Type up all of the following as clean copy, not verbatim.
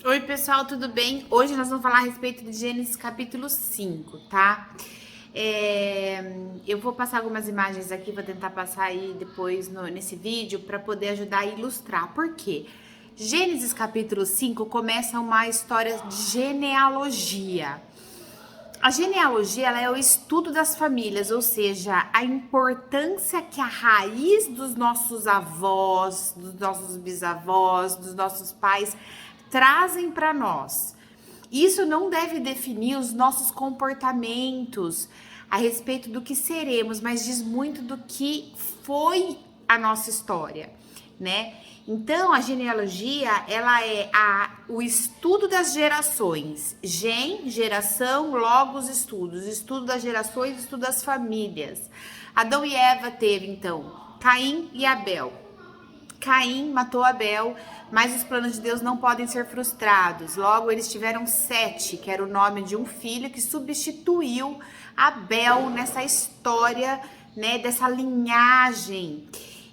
Oi, pessoal, tudo bem? Hoje nós vamos falar a respeito de Gênesis capítulo 5, tá? Eu vou passar algumas imagens aqui, vou tentar passar aí depois nesse vídeo para poder ajudar a ilustrar. Por quê? Gênesis capítulo 5 começa uma história de genealogia. A genealogia ela é o estudo das famílias, ou seja, a importância que a raiz dos nossos avós, dos nossos bisavós, dos nossos pais trazem para nós. Isso não deve definir os nossos comportamentos a respeito do que seremos, mas diz muito do que foi a nossa história, né? Então, a genealogia, ela é o estudo das gerações. Geração, logos, estudos. Estudo das gerações, estudo das famílias. Adão e Eva teve, então, Caim e Abel. Caim matou Abel, mas os planos de Deus não podem ser frustrados. Logo, eles tiveram Sete, que era o nome de um filho que substituiu Abel nessa história, né, dessa linhagem.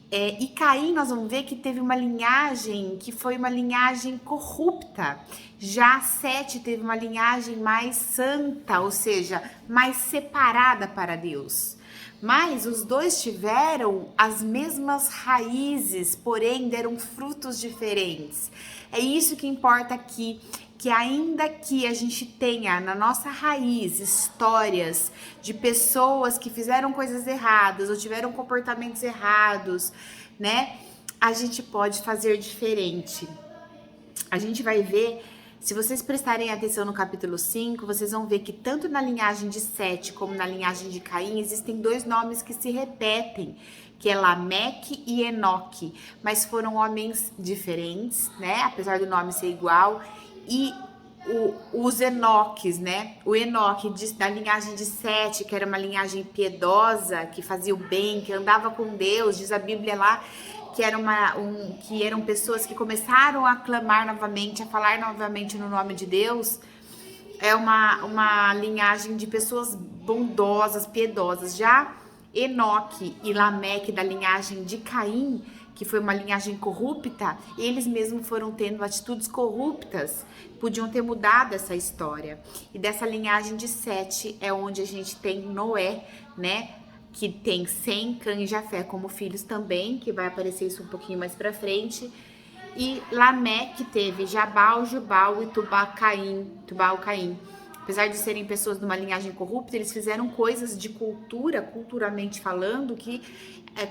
E Caim, nós vamos ver que teve uma linhagem que foi uma linhagem corrupta. Já Sete teve uma linhagem mais santa, ou seja, mais separada para Deus. Mas os dois tiveram as mesmas raízes, porém deram frutos diferentes. É isso que importa aqui, que ainda que a gente tenha na nossa raiz histórias de pessoas que fizeram coisas erradas ou tiveram comportamentos errados, né? A gente pode fazer diferente. A gente vai ver, se vocês prestarem atenção no capítulo 5, vocês vão ver que tanto na linhagem de Sete como na linhagem de Caim existem dois nomes que se repetem, que é Lameque e Enoque, mas foram homens diferentes, né? Apesar do nome ser igual, e os Enoques, né? O Enoque da linhagem de Sete, que era uma linhagem piedosa, que fazia o bem, que andava com Deus, diz a Bíblia lá, que, que eram pessoas que começaram a clamar novamente, a falar novamente no nome de Deus. É uma linhagem de pessoas bondosas, piedosas. Já Enoque e Lameque, da linhagem de Caim, que foi uma linhagem corrupta, eles mesmos foram tendo atitudes corruptas, podiam ter mudado essa história. E dessa linhagem de Sete é onde a gente tem Noé, né? Que tem Sem, Cã e Jafé como filhos também, que vai aparecer isso um pouquinho mais pra frente. E Lameque teve Jabal, Jubal e Tubal-Caim. Apesar de serem pessoas de uma linhagem corrupta, eles fizeram coisas de culturalmente falando, que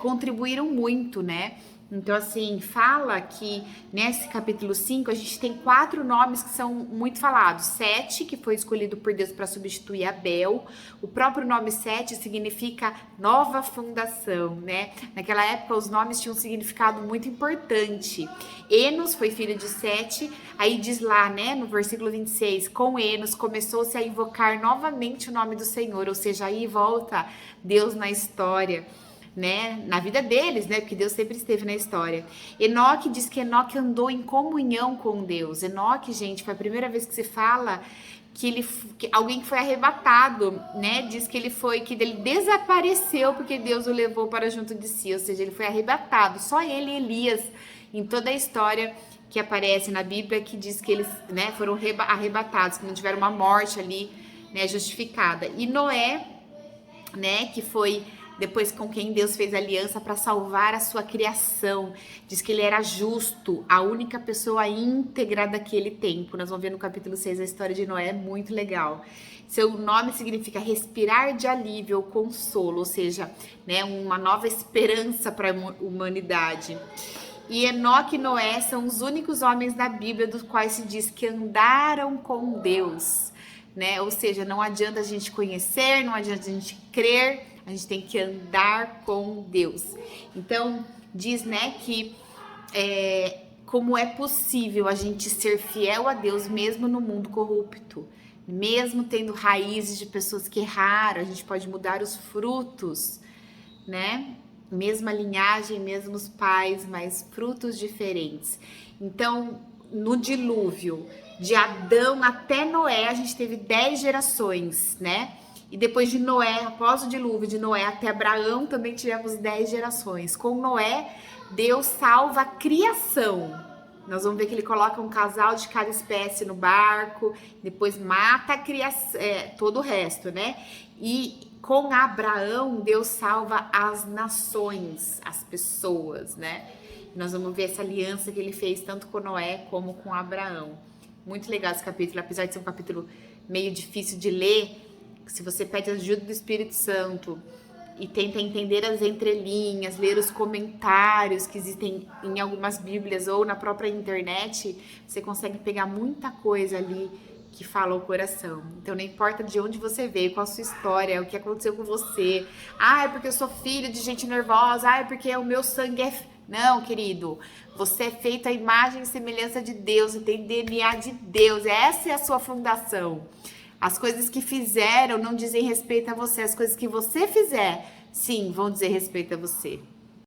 contribuíram muito, né? Então, assim, fala que nesse capítulo 5 a gente tem 4 nomes que são muito falados. Sete, que foi escolhido por Deus para substituir Abel. O próprio nome Sete significa nova fundação, né? Naquela época os nomes tinham um significado muito importante. Enos foi filho de Sete, aí diz lá, né, no versículo 26, com Enos começou-se a invocar novamente o nome do Senhor, ou seja, aí volta Deus na história, né, na vida deles, né, porque Deus sempre esteve na história. Enoque diz que Enoque andou em comunhão com Deus. Enoque, gente, foi a primeira vez que se fala que alguém que foi arrebatado, né, diz que ele desapareceu porque Deus o levou para junto de si, ou seja, ele foi arrebatado. Só ele e Elias, em toda a história que aparece na Bíblia, que diz que eles, né, foram arrebatados, que não tiveram uma morte ali, né, justificada. E Noé, né, que foi depois com quem Deus fez aliança para salvar a sua criação. Diz que ele era justo, a única pessoa íntegra daquele tempo. Nós vamos ver no capítulo 6 a história de Noé, muito legal. Seu nome significa respirar de alívio ou consolo, ou seja, né, uma nova esperança para a humanidade. E Enoque e Noé são os únicos homens da Bíblia dos quais se diz que andaram com Deus, né? Ou seja, não adianta a gente conhecer, não adianta a gente crer, a gente tem que andar com Deus. Então, diz, né, que como é possível a gente ser fiel a Deus mesmo no mundo corrupto, mesmo tendo raízes de pessoas que erraram, a gente pode mudar os frutos, né? Mesma linhagem, mesmos pais, mas frutos diferentes. Então, no dilúvio, de Adão até Noé, a gente teve 10 gerações, né? E depois de Noé, após o dilúvio, de Noé até Abraão, também tivemos 10 gerações. Com Noé, Deus salva a criação, Nós vamos ver que ele coloca um casal de cada espécie no barco, depois mata a criação, todo o resto, né? E com Abraão, Deus salva as nações, as pessoas, né? Nós vamos ver essa aliança que ele fez tanto com Noé como com Abraão. Muito legal esse capítulo, apesar de ser um capítulo meio difícil de ler. Se você pede ajuda do Espírito Santo e tenta entender as entrelinhas, ler os comentários que existem em algumas bíblias ou na própria internet, você consegue pegar muita coisa ali que fala o coração. Então não importa de onde você veio, qual a sua história, o que aconteceu com você. Ah, é porque eu sou filho de gente nervosa. Ah, é porque o meu sangue é... Não, querido, você é feito à imagem e semelhança de Deus e tem DNA de Deus. Essa é a sua fundação. As coisas que fizeram não dizem respeito a você. As coisas que você fizer, sim, vão dizer respeito a você.